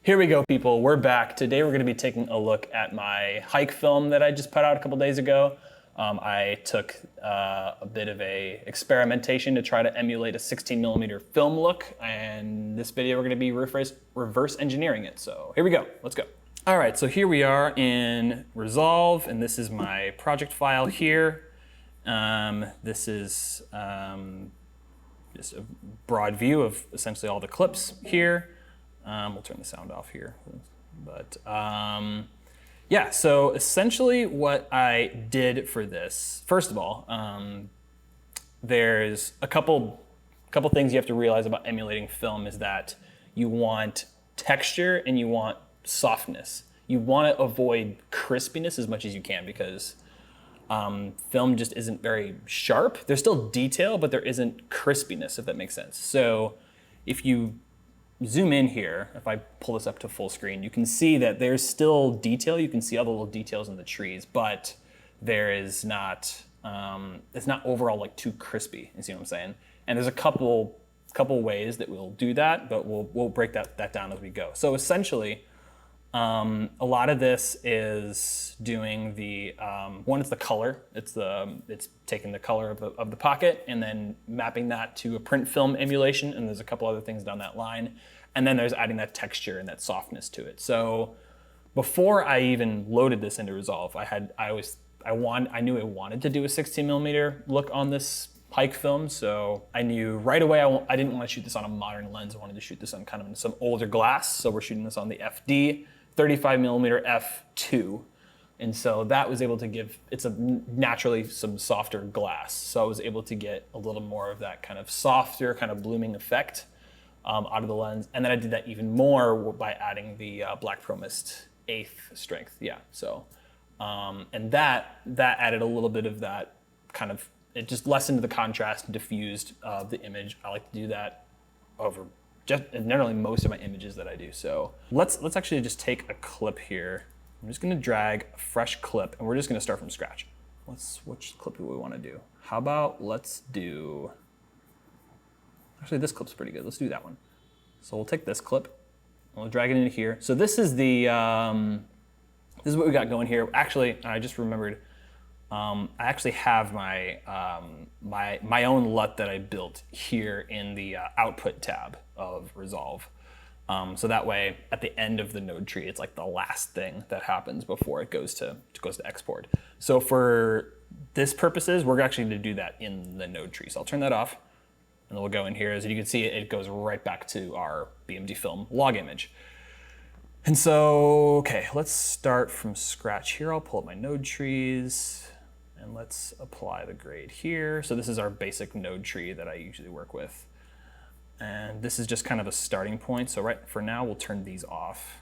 Here we go, people. We're back. Today we're going to be taking a look at my hike film that I just put out a couple days ago. I took a bit of a experimentation to try to emulate a 16mm film look, and this video we're going to be reverse engineering it. So here we go. Let's go. All right, so here we are in Resolve, and this is my project file here. This is just a broad view of essentially all the clips here. We'll turn the sound off here. But yeah, so essentially what I did for this, first of all, there's a couple things you have to realize about emulating film is that you want texture and you want softness. You want to avoid crispiness as much as you can because film just isn't very sharp. There's still detail, but there isn't crispiness, if that makes sense. So if you zoom in here, if I pull this up to full screen, you can see that there's still detail. You can see all the little details in the trees, but there is not, it's not overall like too crispy, you see what I'm saying? And there's a couple ways that we'll do that, but we'll break that down as we go. So essentially, a lot of this is doing the, one is the color. It's taking the color of the pocket and then mapping that to a print film emulation, and there's a couple other things down that line. And then there's adding that texture and that softness to it. So before I even loaded this into Resolve, I knew I wanted to do a 16mm look on this hike film, so I knew right away I didn't want to shoot this on a modern lens. I wanted to shoot this on kind of some older glass, so we're shooting this on the FD 35mm f2, and so that was able to give, it's naturally some softer glass, so I was able to get a little more of that kind of softer, kind of blooming effect out of the lens, and then I did that even more by adding the Black Pro Mist 1/8 strength, yeah. So, and that added a little bit of that kind of, it just lessened the contrast and diffused the image. I like to do that over just generally most of my images that I do. So let's actually just take a clip here. I'm just gonna drag a fresh clip and we're just gonna start from scratch. Which clip do we wanna do? How about let's do, actually this clip's pretty good. Let's do that one. So we'll take this clip and we'll drag it into here. So this is the, this is what we got going here. Actually, I just remembered, I actually have my my own LUT that I built here in the output tab of Resolve. So that way, at the end of the node tree, it's like the last thing that happens before it goes to export. So for this purposes, we're actually going to do that in the node tree. So I'll turn that off, and then we'll go in here. As you can see, it goes right back to our BMD film log image. And so, okay, let's start from scratch here. I'll pull up my node trees. And let's apply the grade here. So this is our basic node tree that I usually work with. And this is just kind of a starting point. So right for now, we'll turn these off,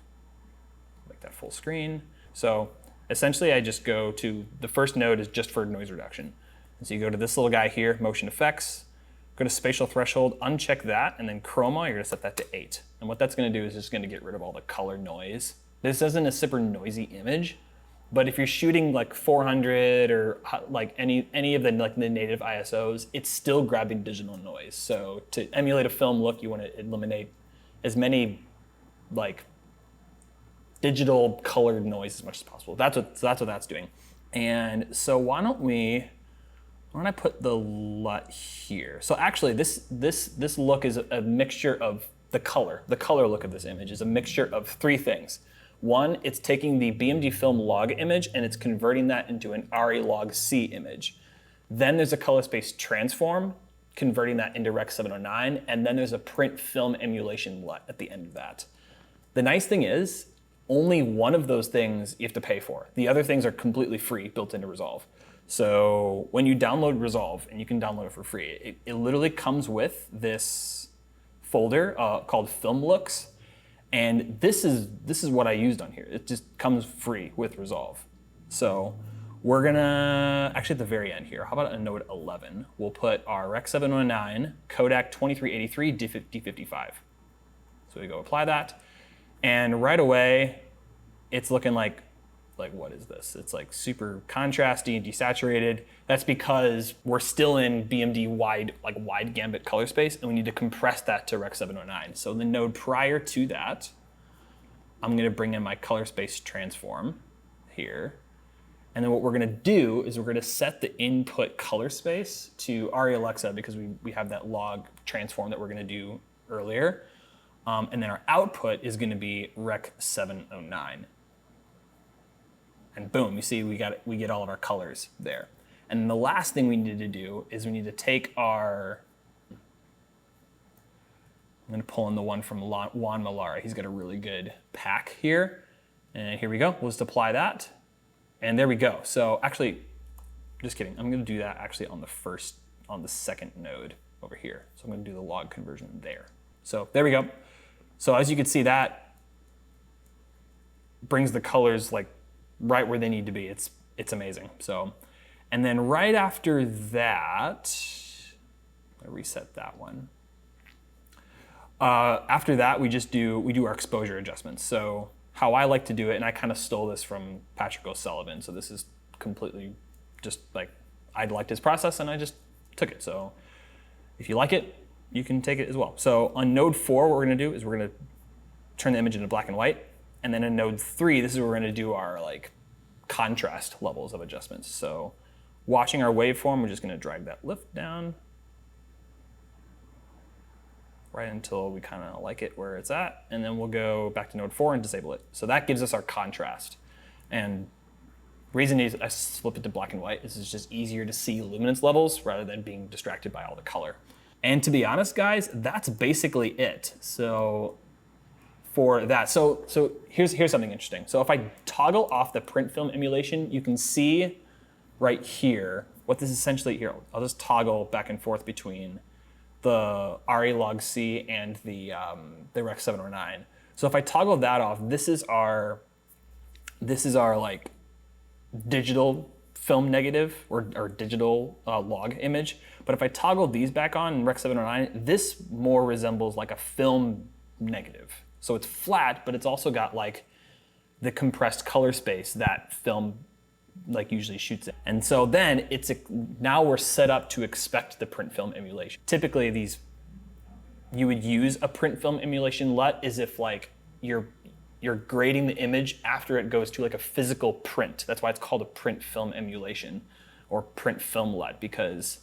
make that full screen. So essentially I just go to, the first node is just for noise reduction. And so you go to this little guy here, motion effects, go to spatial threshold, uncheck that, and then chroma, you're gonna set that to 8. And what that's gonna do is just gonna get rid of all the color noise. This isn't a super noisy image, but if you're shooting like 400 or like any of the the native ISOs, it's still grabbing digital noise. So to emulate a film look, you want to eliminate as many like digital colored noise as much as possible. That's what that's doing. And so why don't I put the LUT here? So actually this look is a mixture of the color look of this image is a mixture of 3 things. One, it's taking the BMD film log image and it's converting that into an RE log C image. Then there's a color space transform, converting that into Rec 709, and then there's a print film emulation LUT at the end of that. The nice thing is, only one of those things you have to pay for. The other things are completely free, built into Resolve. So when you download Resolve, and you can download it for free, it literally comes with this folder called Film Looks. And this is what I used on here. It just comes free with Resolve. So we're gonna, actually at the very end here, how about a node 11? We'll put our Rec 709 Kodak 2383 D55. So we go apply that. And right away, it's looking like what is this? It's like super contrasty and desaturated. That's because we're still in BMD wide gambit color space, and we need to compress that to Rec 709. So the node prior to that, I'm gonna bring in my color space transform here. And then what we're gonna do is we're gonna set the input color space to Alexa because we have that log transform that we're gonna do earlier. And then our output is gonna be Rec 709. And boom, you see we get all of our colors there. And then the last thing we need to do is we need to take our, I'm gonna pull in the one from Juan Malara. He's got a really good pack here. And here we go, we'll just apply that. And there we go. So actually, just kidding. I'm gonna do that actually on the second node over here. So I'm gonna do the log conversion there. So there we go. So as you can see, that brings the colors like right where they need to be. It's amazing. So, and then right after that, I reset that one. After that, we do our exposure adjustments. So how I like to do it, and I kind of stole this from Patrick O'Sullivan. So this is completely just like, I liked his process and I just took it. So if you like it, you can take it as well. So on node 4, what we're gonna do is we're gonna turn the image into black and white. And then in node 3, this is where we're gonna do our like contrast levels of adjustments. So watching our waveform, we're just gonna drag that lift down right until we kind of like it where it's at. And then we'll go back to node 4 and disable it. So that gives us our contrast. And reason is I flip it to black and white is it's just easier to see luminance levels rather than being distracted by all the color. And to be honest, guys, that's basically it. So for that, so here's something interesting. So if I toggle off the print film emulation, you can see right here what this essentially here. I'll just toggle back and forth between the RE log C and the Rec 709. So if I toggle that off, this is our like digital film negative or digital log image. But if I toggle these back on in Rec 709, this more resembles like a film negative. So it's flat, but it's also got like the compressed color space that film like usually shoots in. And so then now we're set up to expect the print film emulation. Typically you would use a print film emulation LUT as if like you're grading the image after it goes to like a physical print. That's why it's called a print film emulation or print film LUT, because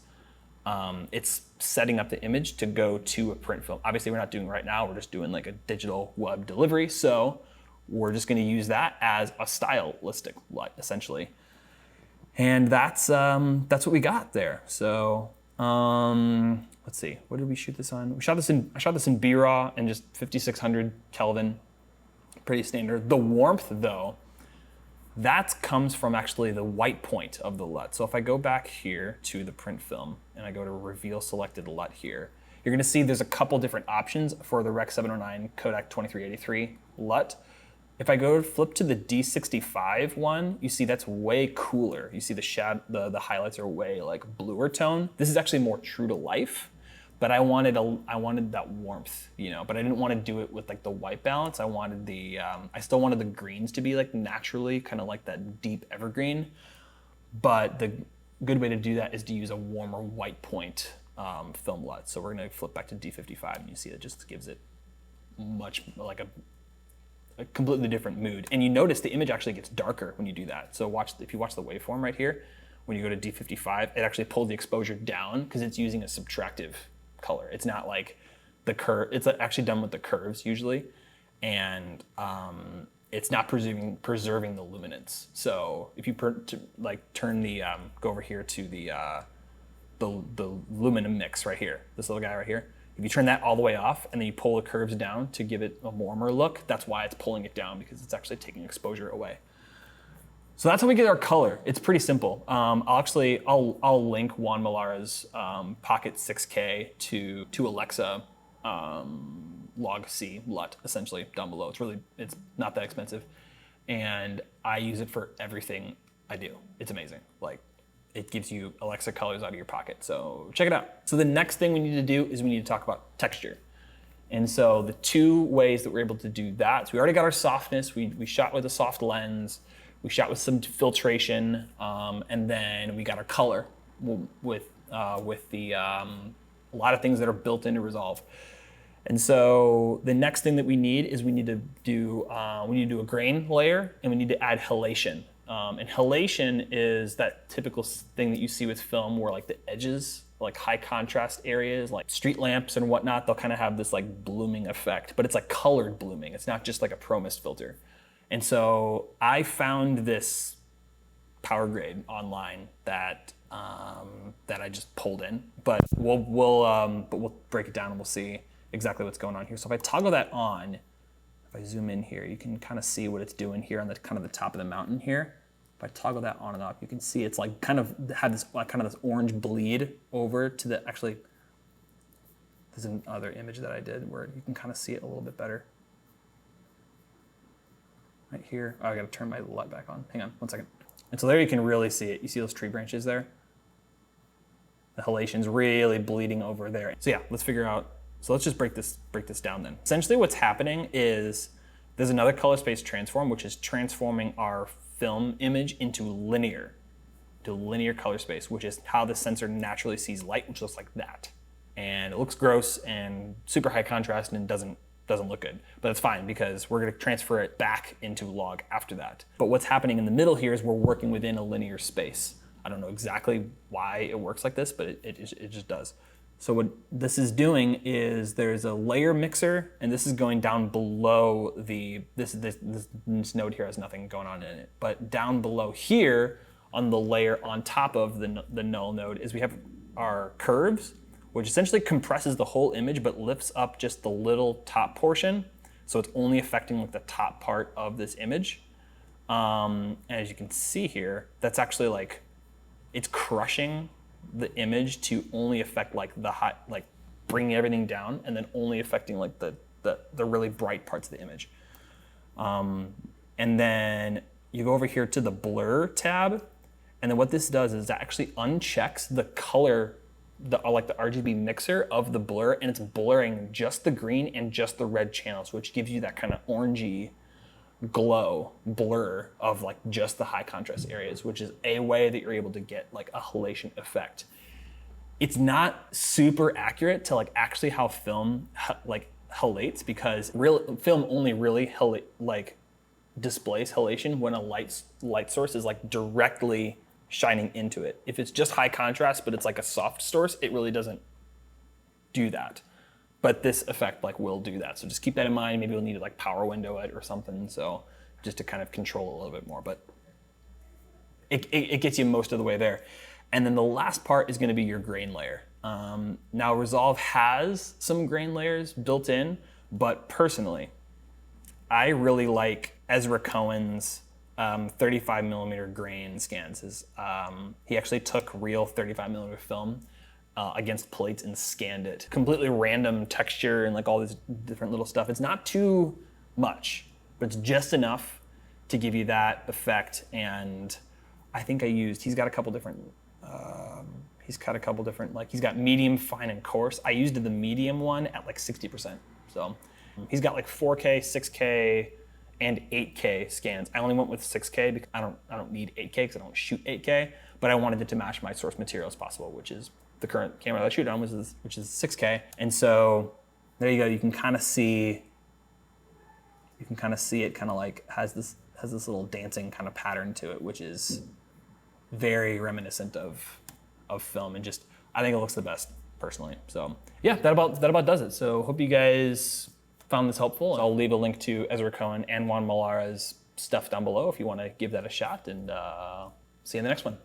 it's setting up the image to go to a print film. Obviously we're not doing it right now, we're just doing like a digital web delivery. So we're just gonna use that as a stylistic LUT essentially. And that's what we got there. So let's see, what did we shoot this on? I shot this in B-RAW and just 5600 Kelvin, pretty standard. The warmth though, that comes from actually the white point of the LUT. So if I go back here to the print film and I go to reveal selected LUT here, you're gonna see there's a couple different options for the Rec 709 Kodak 2383 LUT. If I go flip to the D65 one, you see that's way cooler. You see the highlights are way like bluer tone. This is actually more true to life, but I wanted that warmth, you know, but I didn't want to do it with like the white balance. I wanted I still wanted the greens to be like naturally kind of like that deep evergreen, but the good way to do that is to use a warmer white point film LUT. So we're gonna flip back to D55 and you see it just gives it much like a completely different mood. And you notice the image actually gets darker when you do that. So if you watch the waveform right here, when you go to D55, it actually pulls the exposure down because it's using a subtractive color. It's not like the curve, it's actually done with the curves usually. And it's not preserving the luminance. So if you turn the, go over here to the luminum mix right here, this little guy right here, if you turn that all the way off and then you pull the curves down to give it a warmer look, that's why it's pulling it down, because it's actually taking exposure away. So that's how we get our color. It's pretty simple. I'll link Juan Malara's Pocket 6K to Alexa log C LUT essentially down below. It's not that expensive, and I use it for everything I do. It's amazing. Like, it gives you Alexa colors out of your pocket. So check it out. So the next thing we need to do is we need to talk about texture. And so the two ways that we're able to do that, so we already got our softness. We shot with a soft lens. We shot with some filtration, and then we got our color with a lot of things that are built into Resolve. And so the next thing that we need is we need to do a grain layer, and we need to add halation. And halation is that typical thing that you see with film where like the edges, like high contrast areas, like street lamps and whatnot, they'll kind of have this like blooming effect, but it's like colored blooming. It's not just like a pro mist filter. And so I found this power grade online that I just pulled in, but we'll break it down and we'll see exactly what's going on here. So if I toggle that on, if I zoom in here, you can kind of see what it's doing here on the kind of the top of the mountain here. If I toggle that on and off, you can see it's like kind of had this like kind of this orange bleed over to the, actually, there's another image that I did where you can kind of see it a little bit better. Right here. Oh, I gotta turn my light back on. Hang on, 1 second. And so there you can really see it. You see those tree branches there? The halation's really bleeding over there. So yeah, let's figure out. So let's just break this down then. Essentially what's happening is there's another color space transform, which is transforming our film image into linear color space, which is how the sensor naturally sees light, which looks like that. And it looks gross and super high contrast and doesn't look good, but it's fine because we're gonna transfer it back into log after that. But what's happening in the middle here is we're working within a linear space. I don't know exactly why it works like this, but it just does. So what this is doing is there's a layer mixer, and this is going down below this node here has nothing going on in it. But down below here on the layer on top of the null node is we have our curves, which essentially compresses the whole image but lifts up just the little top portion. So it's only affecting like the top part of this image. And as you can see here, that's actually like, it's crushing the image to only affect like the high, like bringing everything down and then only affecting like the really bright parts of the image. And then you go over here to the blur tab, and then what this does is it actually unchecks the color, like the RGB mixer of the blur, and it's blurring just the green and just the red channels, which gives you that kind of orangey glow blur of like just the high contrast areas, which is a way that you're able to get like a halation effect. It's not super accurate to like actually how film like halates, because film only really like displays halation when a light source is like directly shining into it. If it's just high contrast but it's like a soft source, it really doesn't do that. But this effect like will do that. So just keep that in mind. Maybe we'll need to like power window it or something. So just to kind of control a little bit more, but it gets you most of the way there. And then the last part is gonna be your grain layer. Now Resolve has some grain layers built in, but personally, I really like Ezra Cohen's 35 millimeter grain scans. He actually took real 35 millimeter film against plates and scanned it. Completely random texture and like all this different little stuff. It's not too much, but it's just enough to give you that effect. And I think he's got a couple different, like he's got medium, fine, and coarse. I used the medium one at like 60%. So he's got like 4K, 6K, and 8K scans. I only went with 6K because I don't need 8K because I don't shoot 8K, but I wanted it to match my source material as possible, which is the current camera that I shoot on, which is 6K. And so there you go. You can kind of see it kind of like has this little dancing kind of pattern to it, which is very reminiscent of film, and just I think it looks the best personally. So yeah, that about does it. So hope you guys found this helpful. I'll leave a link to Ezra Cohen and Juan Malara's stuff down below if you want to give that a shot, and see you in the next one.